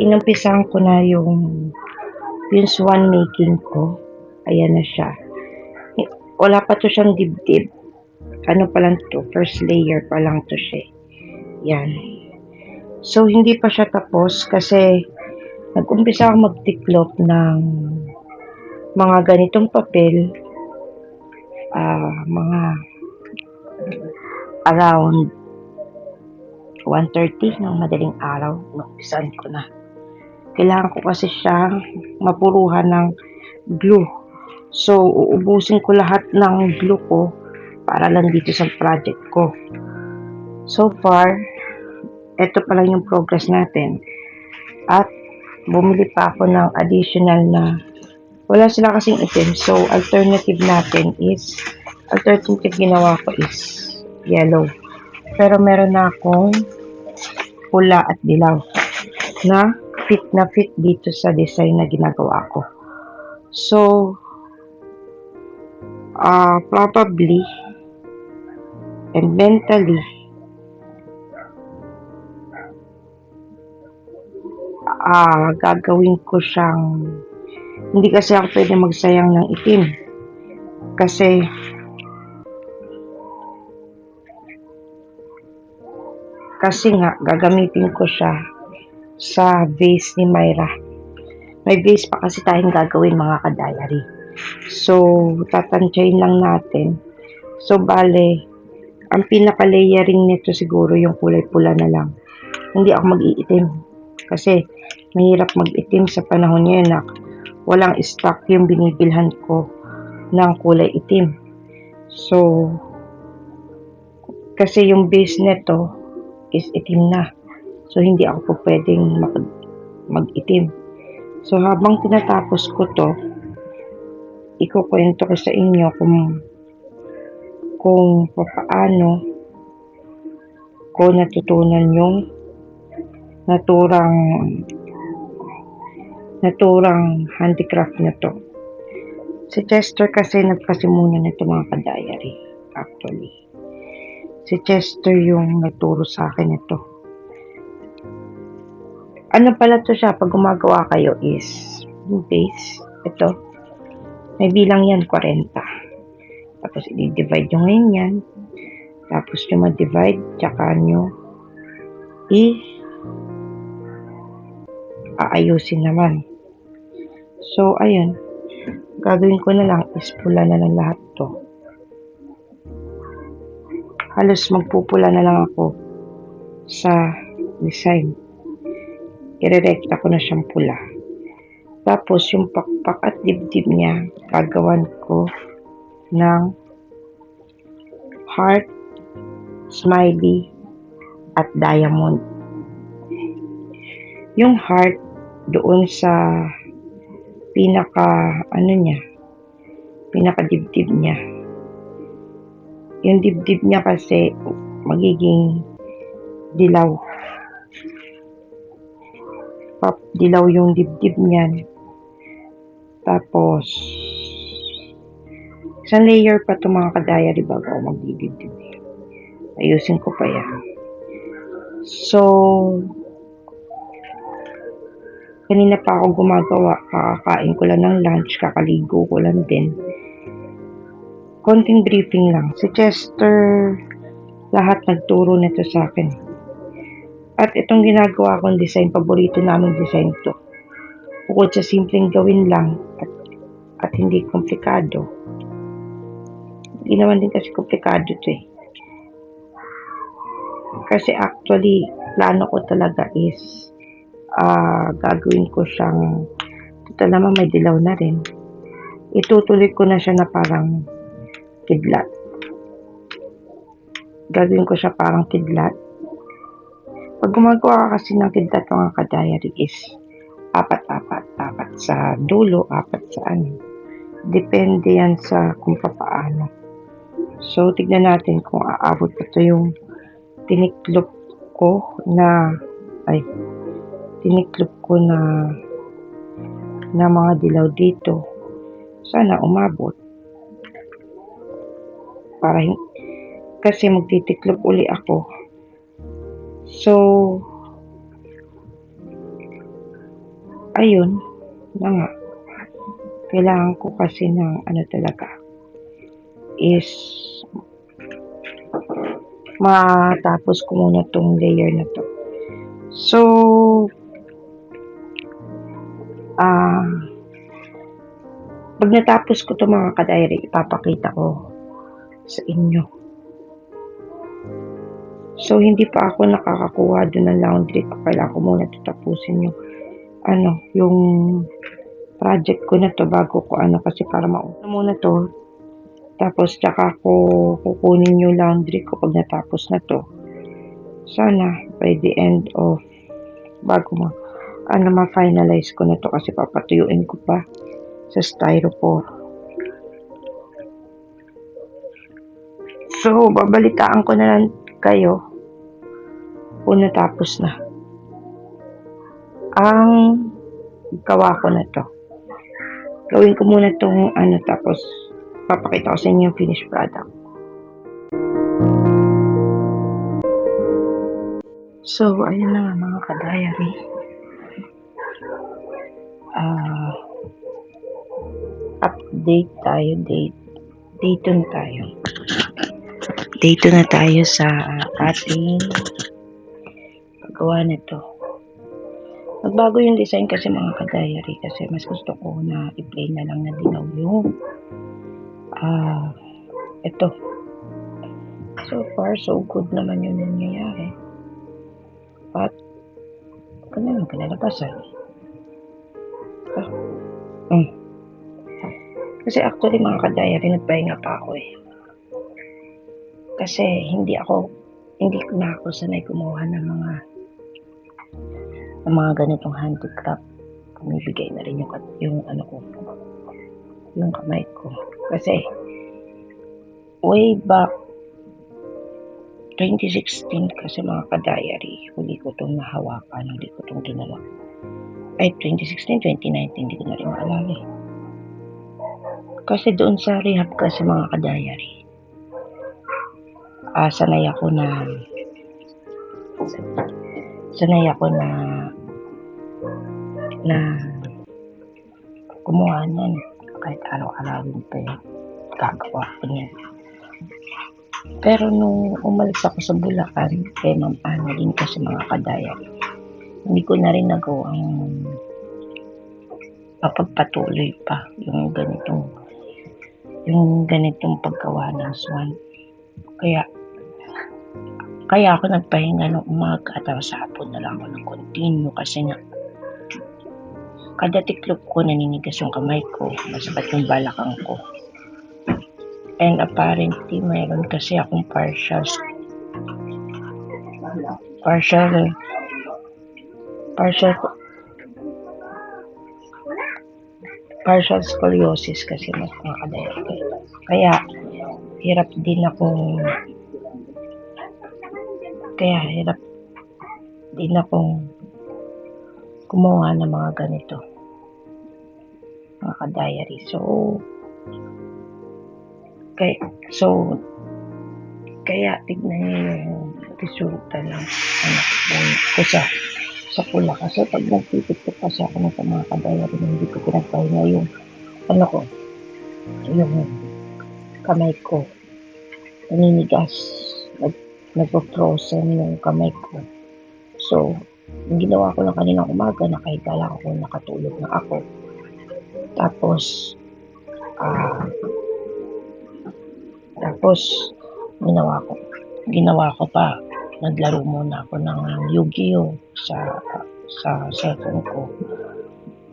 Inumpisahan ko na yung swan making ko. Ayan na siya. Wala pa to siyang dibdib. Ano pa lang to, first layer pa lang to siya. Yan. So, hindi pa siya tapos kasi nag-umpisa ako magtiklop ng mga ganitong papel. Mga around 1:30 ng madaling araw. Umpisahan ko na. Kailangan ko kasi siyang mapuruhan ng glue. So, uubusin ko lahat ng glue ko para lang dito sa project ko. So far, ito pa lang yung progress natin. At bumili pa ako ng additional na wala sila kasing itim. So, alternative ginawa ko is yellow. Pero meron na akong pula at dilaw na fit dito sa design na ginagawa ko. So, probably and mentally, gagawin ko siyang, hindi kasi ako pwede magsayang ng itim. Kasi, nga, gagamitin ko siya sa vase ni Myra. May vase pa kasi tayong gagawin mga ka-diary. So, tatansyahin lang natin. So, bale, ang pinaka-layering nito siguro yung kulay pula na lang. Hindi ako mag-iitim. Kasi, mahirap mag-itim sa panahon ngayon na walang stock yung binibilhan ko ng kulay itim. So, kasi yung base nito is itim na. So, hindi ako po pwedeng mag-itim. So, habang tinatapos ko to, ikukwento ko sa inyo kung paano ko natutunan yung naturang handicraft na to. Si Chester kasi nagpasimula nito mga ka-diary. Actually, si Chester yung nagturo sa akin ito. Ano pala to siya pag gumagawa kayo is yung base, ito, may bilang yan 40. Tapos i-divide nyo ngayon yan. Tapos nyo ma-divide, tsaka nyo aayusin naman. So, ayun. Gagawin ko na lang is pula na lang lahat to. Halos magpupula na lang ako sa design. Irerekta ko na siyang pula. Tapos, yung pakpak at dibdib niya, gagawan ko ng heart, smiley, at diamond. Yung heart, doon sa pinaka dibdib niya. Yung dibdib niya kasi magiging dilaw. Dilaw yung dibdib niyan. Tapos, isang layer pa ito mga ka-diary bago ako magdidibdib. Ayusin ko pa yan. So, kanina pa ako gumagawa. Kakakain ko lang ng lunch. Kakaligo ko lang din. Konting briefing lang. Si Chester, lahat nagturo nito sa akin. At itong ginagawa kong design, paborito namin design to. Bukod sa simpleng gawin lang at hindi komplikado. Hindi naman din kasi komplikado to eh. Kasi actually, plano ko talaga is gagawin ko siyang, total naman may dilaw na rin. Itutuloy ko na siya na parang kidlat. Gagawin ko siya parang kidlat. Pag gumagawa ka kasi ng kidlat mga ka-diary is apat sa dulo, apat sa ano. Depende yan sa kung paano. So, tignan natin kung aabot pa ito yung tiniklop ko na mga dilaw dito. Sana umabot. Para kasi magtitiklop uli ako. So, ayun na nga. Kailangan ko kasi ng ano talaga is matapos ko muna tong layer na to. So, pag natapos ko to mga ka-diary, ipapakita ko sa inyo. So, hindi pa ako nakakakuha doon ng laundry ko. Kailangan ko muna tapusin yung project ko na to bago ko kasi para mauna muna to. Tapos, tsaka ko kukunin yung laundry ko pag natapos na to. Sana, by the end of, bago ma-finalize ko na to kasi papatuyuin ko pa sa styrofoam. So, babalitaan ko na lang kayo kung natapos na ang gawa ko na to. Gawin ko muna tong tapos papakita ko sa inyo yung finished product. So, ayun na nga mga ka-diary. Update tayo, date na tayo. Date na tayo sa ating paggawa nito. Nagbago yung design kasi mga ka-diary kasi mas gusto ko na i-play na lang na dilaw yung ito. So far, so good naman yung nangyayari. But, kailangan kalalabasan. Kasi actually mga ka-diary, nagpahinga pa ako Kasi hindi na ako sanay kumuha ng mga ganitong handicraft. Pumibigay na rin yung kamay ko. Kasi, way back 2016 kasi mga ka-diary, huli ko itong nahawakan, huli ko itong ginawa. 2016, 2019, hindi ko na rin maalala Kasi doon sa rehab kasi mga ka-diary, sanay ako na kumuha niyan. Kahit araw-arawin pa yung gagawa ko niyan. Pero nung umalis ako sa Bulacan, kay Ma'am Ana din kasi mga ka-diary, hindi ko na rin nagawang mapagpatuloy pa yung ganitong paggawa ng swan. Kaya ako nagpahinga ng umaga at sa hapon na lang ako ng continue kasi nga kada tiklop ko naninigas yung kamay ko, masakit yung balakang ko. And apparently mayroon kasi akong partial scoliosis kasi mga ka-diary. Kaya hirap din akong gumawa ng mga ganito mga ka-diary. Kaya tignan niyo yung resulta ng ko sa pula kasi pag nagtitipid kasi ako ng mga ka-diary, hindi ko pinagpahinga yung kamay ko naninigas, nagpo-frozen yung kamay ko. So, yung ginawa ko lang kaninang umaga, nakahiga lang ako, nakatulog na ako. Tapos ginawa ko pa, naglaro muna ako ng Yu-Gi-Oh sa cellphone ko.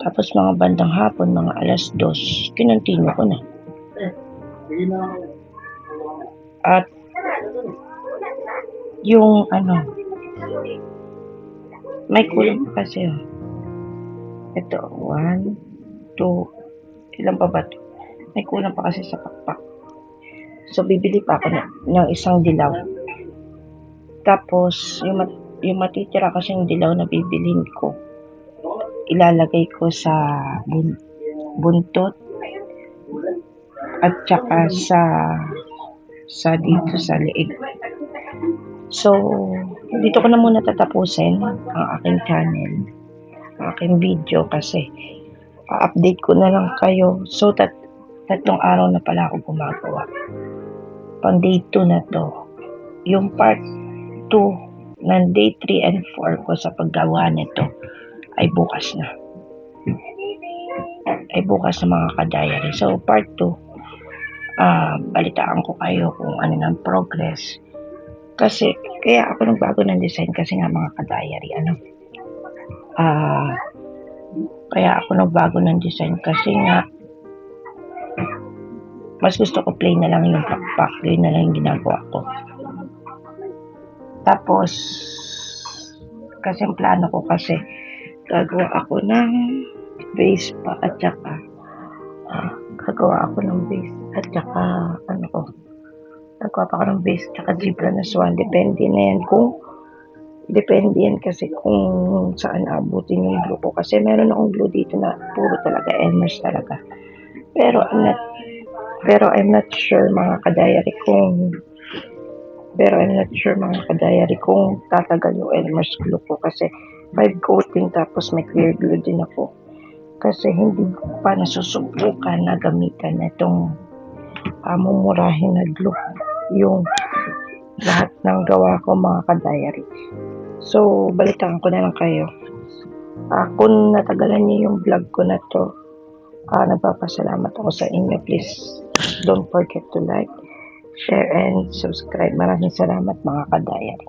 Tapos mga bandang hapon, mga 2:00, kinontinue ko na. At yung may kulang kasi ito, 1, 2, ilan pa ba ito? May kulang pa kasi sa pakpak. So, bibili pa ako ng isang dilaw. Tapos, yung matitira kasi yung dilaw na bibilhin ko, ilalagay ko sa buntot at saka sa dito sa leeg. So, dito ko na muna tatapusin ang aking channel, ang aking video kasi update ko na lang kayo. So, tatlong araw na pala ako gumagawa. Pang day 2 na to. Yung part 2 ng day 3 and 4 ko sa paggawa nito ay bukas na. Ay bukas na mga ka-diary. So, part 2, balitaan ko kayo kung ano ng progress. Kasi, kaya ako nagbago ng design kasi nga mga ka-diary, kaya ako nagbago ng design kasi nga, mas gusto ko plain na lang yung pakpak, yun na lang yung ginagawa ko. Tapos, kasi ang plano ko kasi, gagawa ako ng base pa at saka, gagawa ako ng base at saka, nagwa pa ako ng base tsaka zebra na swan. Depende yan kasi kung saan abutin yung glue ko. Kasi meron akong glue dito na puro talaga Elmer's talaga. Pero I'm not sure mga ka-diary kung tatagal yung Elmer's glue ko kasi 5 coating tapos may clear glue din ako. Kasi hindi ko pa nasusubukan na gamitan itong mumurahin na glue yung lahat ng gawa ko mga ka-diary. So, balitaan ko na lang kayo. Kung natagalan niyo yung vlog ko na to, nagpapasalamat ako sa inyo. Please, don't forget to like, share, and subscribe. Maraming salamat mga ka-diary.